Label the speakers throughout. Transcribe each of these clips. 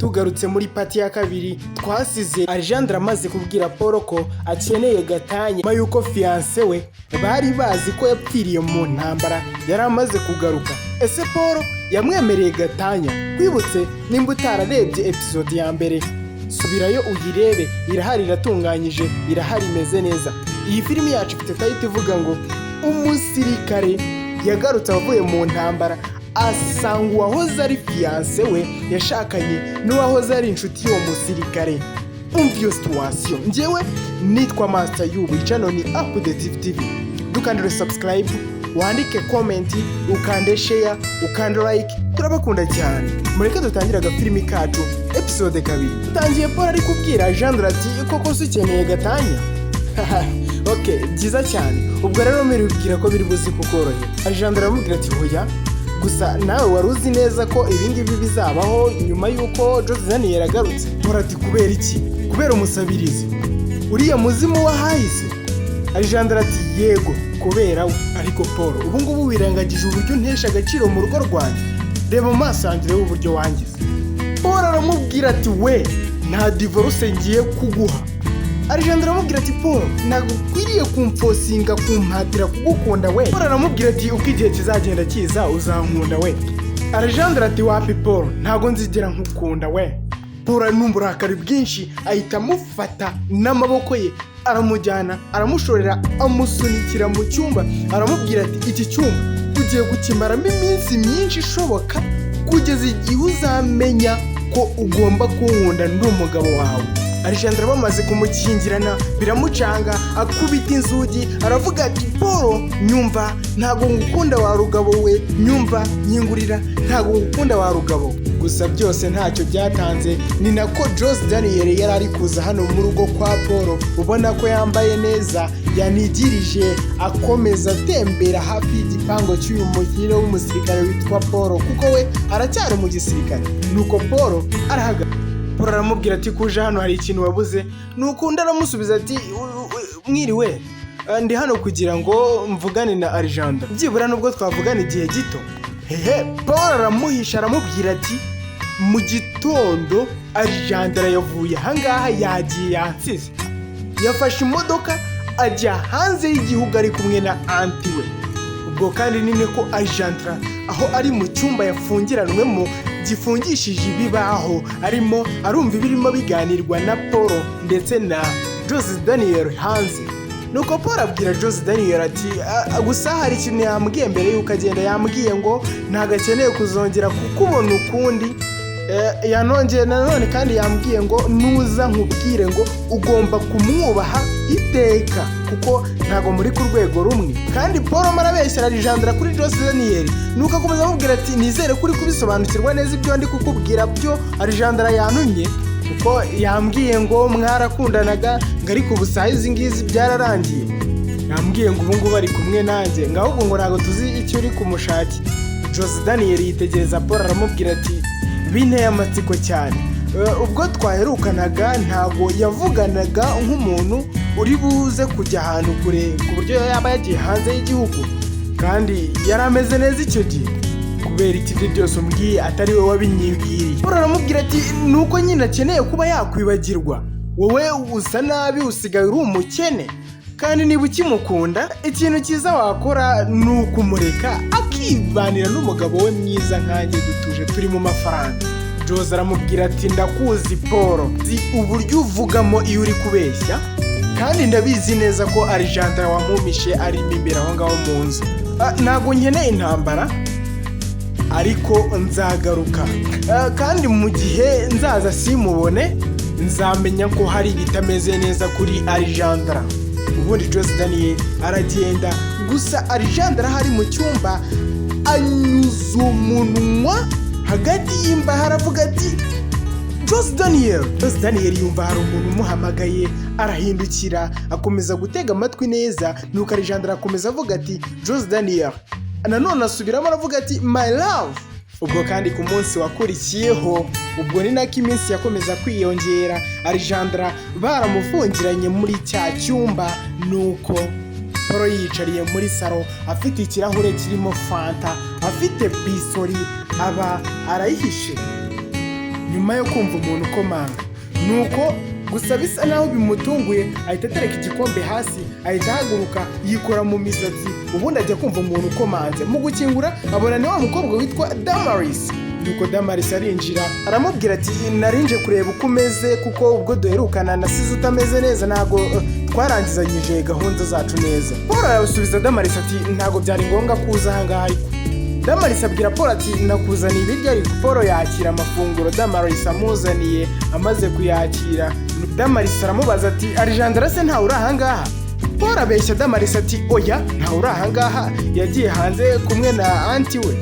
Speaker 1: tugarutse muri pati ya kabiri twasize Alexandre amaze kubwira Paul ko akeneye gatanya nyuma yuko fiance we bari bazi ko yapfiriye mu ntambara yari amaze kugaruka. Ese Paul yamwemereye gatanya? Kwibutse nimba utararebye episode ya mbere subirayo uyirebe, irahari, iratunganyije, irahari, imeze neza. Iyi filimi yacu ifite title ivuga ngo Umusirikare yagarutse avuye mu ntambara asanga uwahoze ari fiance we yashakanye n'uwahoze ari inshuti y'uwo musirikare. Umva iyo situation. Njyewe nitwa Master Yubu, channel ni Update TV. Dukandire subscribe, wandike comment, ukande share, ukande like. Turabakunda cyane. Mureke dutangire agafilimi kacu episode kabiri. Tutangiye Paul ari kubwira Alexandre ati koko ukeneye gatanya. Okay, byiza cyane. Ubwo rero mbibwira ko biri buzi kukorohera. Alexandre aramubwira ati hoya, gusa nawe wari uzi neza ko ibingibi bizabaho nyuma yuko Josiane yaragarutse. Paul ati kubera iki? Kubera umusabirizi uriya muzimu wahahise? Alexandre ati yego kubera we. Ariko Paul ubu ngubu wirangagije uburyo ntesha agaciro mu rugo rwanjye. Reba maso yanjye uburyo wangize. Paul aramubwira ati we nta divorce ngiye kuguha. Alexandre aramubwira ati Paul ntabwo ukwiriye kumfosinga kumpatira kugukunda we. Paul aramubwira ati uko igihe kizagenda kiza uzankunda we. Alexandre ati wapi Paul ntabwo nzigera nkukunda we. Paul n'uburakari bwinshi ahita amufata n'amaboko ye aramujyana aramushorera amusunikira mu cyumba aramubwira ati iki cyumba ugiye gukimaramo iminsi myinshi ishoboka kugeza igihe uzamenya ko ugomba kunkunda ndi umugabo wawe. Alexandre bamaze kumukingirana biramucanga akubita inzugi aravuga ati Paul nyumva ntago ngukunda wa rugabo we, nyumva nyingurira ntago ngukunda wa rugabo. Gusa byose ntacyo byatanze. Ni nako Josiane yari ari kuza hano mu rugo kwa Paul, ubona ko yambaye neza yanigirije akomeza atembera hafi y'igipango cy'uyu muhire w'umusirikare witwa Paul kuko we aracyari mu gisirikare. Nuko Paul arahaga. Paul aramubwira ati kuje hano hari ikintu wabuze. Nukunda aramusubiza ati mwiriwe, ndi hano kugira ngo mvugane na Alexandre, byibura nubwo twavugana igihe gito. Paul aramuhisha aramubwira ati mu gitondo Alexandre yavuye ahangaha yagiye yansize, yafashe imodoka ajya hanze y'igihugu ari kumwe na anti we. Ubwo kandi nine ko Alexandre aho ari mu cyumba yafungiranwemo gifungishije ibibaho arimo arumva ibirimo biganirwa na Paul ndetse na Josiane hanze. Nuko Paul abwira Josiane ati gusa hari ikintu yambwiye mbere yuko agenda, yambwiye ngo ntago akeneye kuzongera kukubona ukundi. Yanongeye nanone kandi yambwiye ngo nuza nkubwire ngo ugomba kumwubaha iteka kuko ntago muri ku rwego rumwe. Kandi Paul marabeshyira Alexandre kuri Josiane. Nuko akomeza amubwira ati nizere kuri kubisobanukirwa neza ibyo ndi kukubwira byo Alexandre yantumye kuko yambwiye ngo mwarakundanaga ngo ariko ubusaha izi ngizi byararangiye. Yambwiye ngo ubu ngubu ari kumwe nanjye ngahubwo ngo ntago tuzi icyo uri kumushaki. Josiane yitegereza Paul aramubwira ati binteye amatsiko cyane. Ubwo twaherukanaga ntago yavuganaga nk'umuntu uri buze kujya ahantu kure ku buryo yaba yagiye hanze y'igihugu, kandi yari ameze neza icyo gihe. Kubera iki byo byose umbwiye atari we wabinyibwiriye? Paul aramubwira ati nuko nyine akeneye kuba yakwibagirwa. Wowe usa nabi usigaye uri umukene, kandi niba ukimukunda ikintu cyiza wakora ni ukumureka akibanira n'umugabo we mwiza nkanjye dutuje turi mu mafaranga. Jose aramubwira ati ndakuzi Paul, zi uburyo uvugamo iyo uri kubeshya, kandi ndabizi neza ko Alexandre wamumishe ari imbere aho ngaho mu nzu. Ntago nkeneye intambara ariko nzagaruka, kandi mu gihe nzaza simubone nzamenya ko hari ibitameze neza kuri Alexandre. Ubundi Josiane aragenda, gusa Alexandre hari mu cyumba anyuze umunwa hagati y'imba haravuga ati Josiane yumva hari umuntu umuhamagaye arahindukira akomeza gutega amatwi neza. Nuko Alexandre akomeza avuga ati Josiane, nanone asubiramo aravuga ati my love. Ubwo kandi ku munsi wakurikiyeho ubwo ni nako iminsi yakomeza kwiyongera. Alexandre baramufungiranye muri cya cyumba. Nuko Paul yicariye muri salo afite ikirahure kirimo fanta, afite pisori aba arayihishe. nyuma yo kumva umuntu ukomanga. Nuko gusa bisa naho bimutunguye ahita atereka igikombe hasi, ahita ahaguruka yikora mu misatsi, ubundi ajya kumva umuntu ukomanze. Mu gukingura abona ni wa mukobwa witwa Damaris. Nuko Damaris arinjira aramubwira ati narinje kureba uko umeze kuko ubwo duherukana nasize utameze neza, ntago twarangizanyije gahunda zacu neza. Paul arasubiza Damaris ati ntago byari ngombwa kuza ahangaha. Damaris abwira Paul ati nakuzaniye ibiryo, ariko Paul yakira amafunguro Damaris amuzaniye. Amaze kuyakira Damaris aramubaza ati Alejandra se ntawe uri ahangaha? Paul abeshya Damaris ati oya ntawe uri ahangaha, yagiye hanze kumwe na anti we.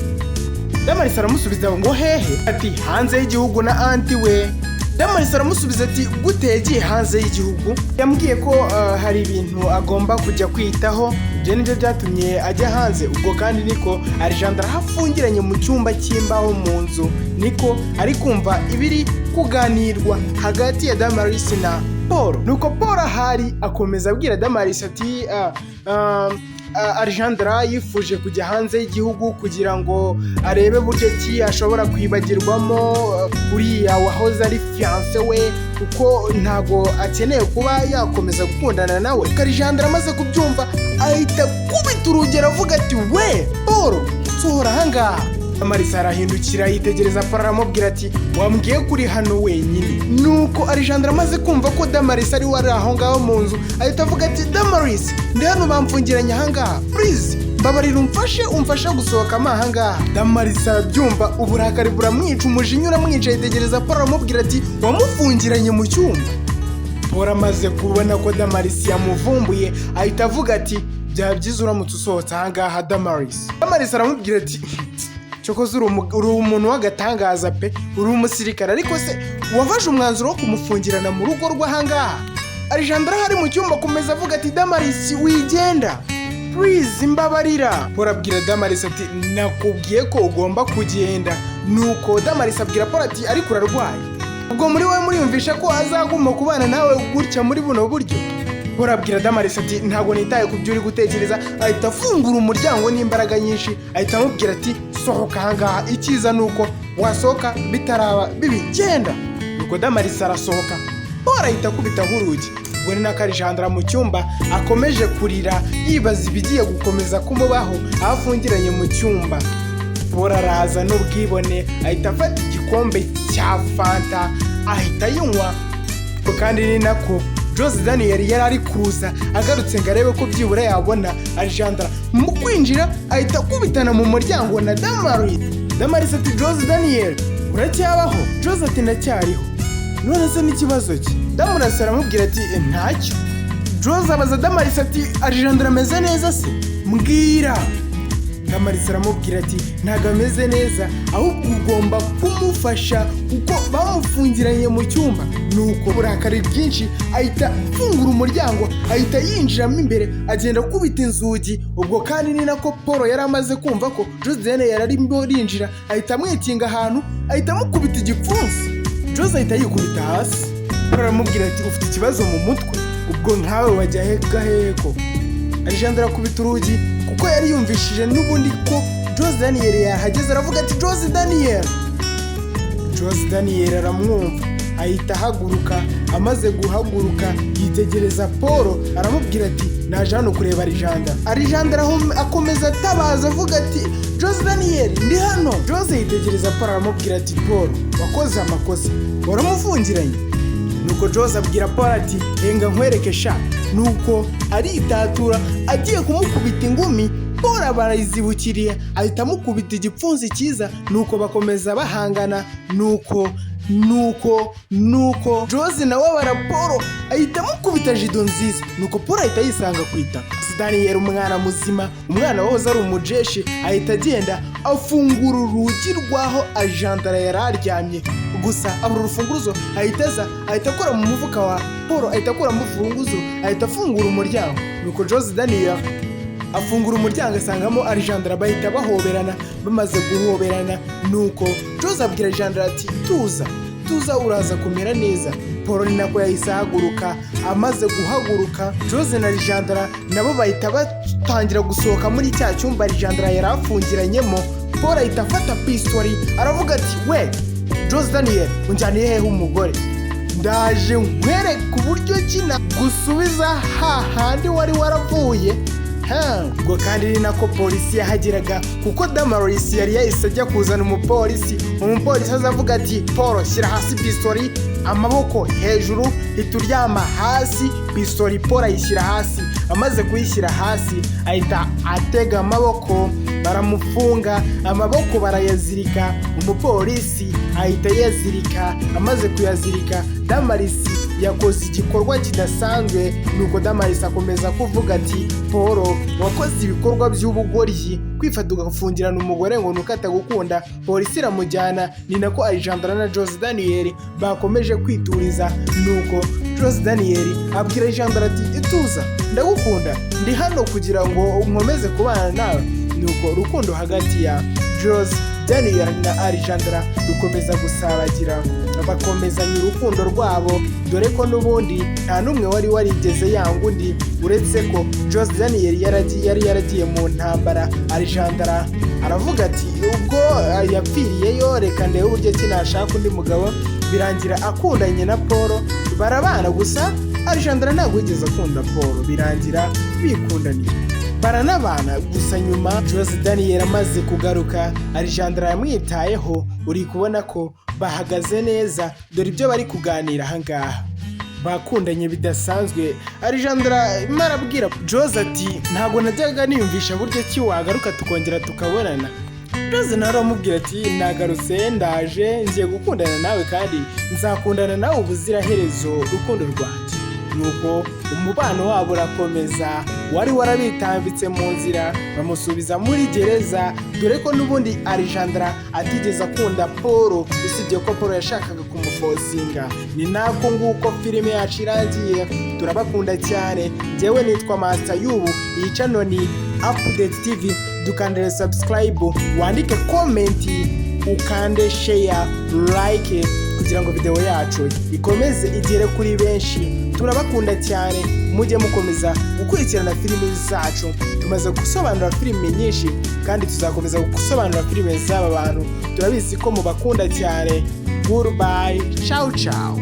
Speaker 1: Damaris aramusubiza ngo hehe? Ati hanze y'igihugu na anti we. Damaris aramusubiza ati gute yagiye hanze y'igihugu? Yambwiye ko hari ibintu agomba kujya kwitaho, ibyo nibyo byatumye ajya hanze. Ubwo kandi niko Alejandra hafungiranye mu cyumba cy'imbaho mu nzu, niko ari kumva ibiri kuganirwa hagati ya Damaris na Paul. Nuko Paul ahari akomeza abwira Damaris ati Alejandra yifuje kujya hanze y'igihugu kugira ngo arebe buryo ki ashobora kwibagirwamo uriya wahoze ari fiancé we, kuko ntago akeneye kuba yakomeza gukundana nawe. Alejandra amaze kubyumva ahita kubita urugero avuga ati we Paul sohora ahangaha. Damaris arahindukira yitegereza Paul aramubwira ati wambwiye kuri hano wenyine. Nuko Alejandra amaze kumva ko Damaris ari wari aho ngaho mu nzu ahita avuga ati Damaris ndi hano bamfungiranye ahangaha, please mbabarira umfasha gusohokamo ahangaha. Damaris arabyumva uburakari buramwica, umujinya uramwica, yitegereza Paul aramubwira ati wamufungiranye mu cyumba. Paul amaze kubona ko Damaris yamuvumbuye ahita avuga ati byaba byiza uramutse usohotse ahangaha Damaris. Damaris aramubwira ati cyokoze uri umuntu w'agatangaza pe, uri umusirikare, ariko se wafashe umwanzuro wo kumufungirana mu rugo rw'ahangaha? Alejandra hari mu cyumba akomeza avuga ati Damaris wigenda, please mbabarira. Paul abwira Damaris ati nakubwiye ko ugomba kugenda. Nuko Damaris abwira Paul ati ariko urarwaye? Ubwo muri we muriyumvisha ko azaguma kubana nawe gutya muri buno buryo? Paul abwira Damaris ati ntago nitaye ku byo uri gutekereza. Ahita afungura umuryango n'imbaraga nyinshi, ahita amubwira ati sohoka ahangaha, icyiza nuko wasohoka bitaraba bibi, genda. Nuko Damaris arasohoka, Paul ahita akubitaho urugi. Ubwo ni nako Alejandra mu cyumba akomeje kurira yibaza ibigiye gukomeza kumubaho afungiranye mu cyumba. Paul araza n'ubwibone ahita afata igikombe cya fanta ahita yinywa. Kandi ni nako Daniel yari ari kuza agarutse ngo arebe ko byibura yabona Alejandra. Mu kwinjira ahita akubitana mu muryango na Damaris. Damaris ati Daniel uracyabaho? Ati ndacyariho. None se n'ikibazo cye? Damaris aramubwira ati ntacyo. abaza Damaris ati Alejandra ameze neza se? Mbwira. Damaris aramubwira ati ntago ameze neza, ahubwo ugomba kumufasha kuko bamufungiranye mu cyumba. Nuko burakari bwinshi ahita fungura umuryango, ahita yinjiramo imbere, agenda kubita inzugi. Ubwo kandi ni nako Paul yari amaze kumva ko Daniel yari arimo yinjira, ahita amwikinga ahantu, ahita amukubita igipfunsi. Ahita yikubita hasi. Paul aramubwira ati ufite ikibazo mu mutwe, ubwo nkawe wajya hehe ko? Alejandra akubita urugi kuko yari yumvishije n'ubundi ko Daniel yahageze, aravuga ati Daniel aramwumva ahita ahaguruka. Amaze guhaguruka yitegereza Paul aramubwira ati naje hano kureba Alejandra. Alejandra akomeza atabaza avuga ati Daniel ndi hano. Yitegereza Paul aramubwira ati Paul wakoze amakosa, waramufungiranye. Nuko abwira Paul ati henga nkwereke sha. Nuko aritatura agiye kumukubita ingumi, Paul barayizibukiriye ahita amukubita igipfunsi cyiza. Nuko bakomeza bahangana. Nuko nawe bara Paul ahita amukubita jido nziza. Nuko Paul ahita yisanga kwita Daniel umwana muzima, umwana wahoze ari umujeshi, ahita agenda afungura urugi rwaho Alejandra yari aryamye. Gusa abura urufunguzo ahita akora mu mufuka wa Paul, ahita akora mu rufunguzo, ahita afungura umuryango. Nuko Daniel afungura umuryango asangamo Alejandra, bahita bahoberana. Bamaze guhoberana, nuko abwira Alejandra ati tuza uraza kumera neza. Paul ni nako yahise ahaguruka. Amaze guhaguruka, na Alejandra nabo bahita batangira gusohoka muri cya cyumba Alejandra yari afungiranyemo. Paul ahita afata pistoli aravuga ati we Jose Daniel unjyaniye hehe umugore? Ndaje nkwereka uburyo kina gusubiza hahandi wari waravuye. Ngo kandi ni nako polisi yahageraga kuko Damaris yari yahise ajya kuzana umupolisi azavuga ati Paul shyira hasi pistori, amaboko hejuru, ituryama hasi. Pistori Paul ayishyira hasi, amaze kuyishyira hasi ahita atega amaboko, baramufunga, amaboko barayazirika, umupolisi ahita yazirika. Amaze kuyazirika Damaris yakoze igikorwa kidasanzwe, nuko Damaris akomeza kuvuga ati Paul wakoze ibikorwa by'ubugoryi, kwifata ugafungirana umugore ngo nuko atagukunda. Polisi iramujyana, ni nako Alexandra na Jose Daniel bakomeje kwituriza. Nuko Jose Daniel abwira Alexandra ati ituza, ndagukunda, ndi hano kugira ngo nkomeze kubana nawe. Nuko urukundo hagati ya Jose Daniel na Alexandra rukomeza gusabagira, bakomezanya urukundo rwabo, dore ko n'ubundi nta n'umwe wari warigeze yanga undi, uretse ko Jose Daniel yari yaragiye mu ntambara. Alexandra aravuga ati ubwo yapfiriyeyo reka ndebe uburyo kinashaka undi mugabo. Birangira akundanye na Paul, barabana. Gusa Alexandra ntabwo yigeze akunda Paul, birangira bikundaniye, baranabana. Gusa nyuma Jose Daniel amaze kugaruka, Alexandra yamwitayeho, uri kubona ko bahagaze neza, dore ibyo bari kuganira ahangaha, bakundanye bidasanzwe. Alexandra marabwira Jose ati ntabwo najyaga niyumvisha buryo ki wagaruka tukongera tukabonana. Jose naramubwira ati nagarutse, ndaje ngiye gukundana nawe kandi nzakundana nawe ubuziraherezo, urukundo rwanjye. Nuko umubano wabo urakomeza, wari warabitambitse mu nzira, bamusubiza muri gereza, dore ko n'ubundi Alexandra atigeze akunda Paul, usibye ko Paul yashakaga kumufosinga. Ni nako nguko filime yacu irangiye, turabakunda cyane. Njyewe nitwa Master Yubu, iyi channel ni Update TV, dukandire subscribe, wandike comment, ukande share, like kugira ngo video yacu ikomeze igere kuri benshi. Turabakunda cyane, mujye mukomeza gukurikirana filime zacu. Tumaze gusobanura filime nyinshi kandi tuzakomeza gusobanura filime z'aba bantu, turabizi ko mubakunda cyane. Goodbye, ciao ciao.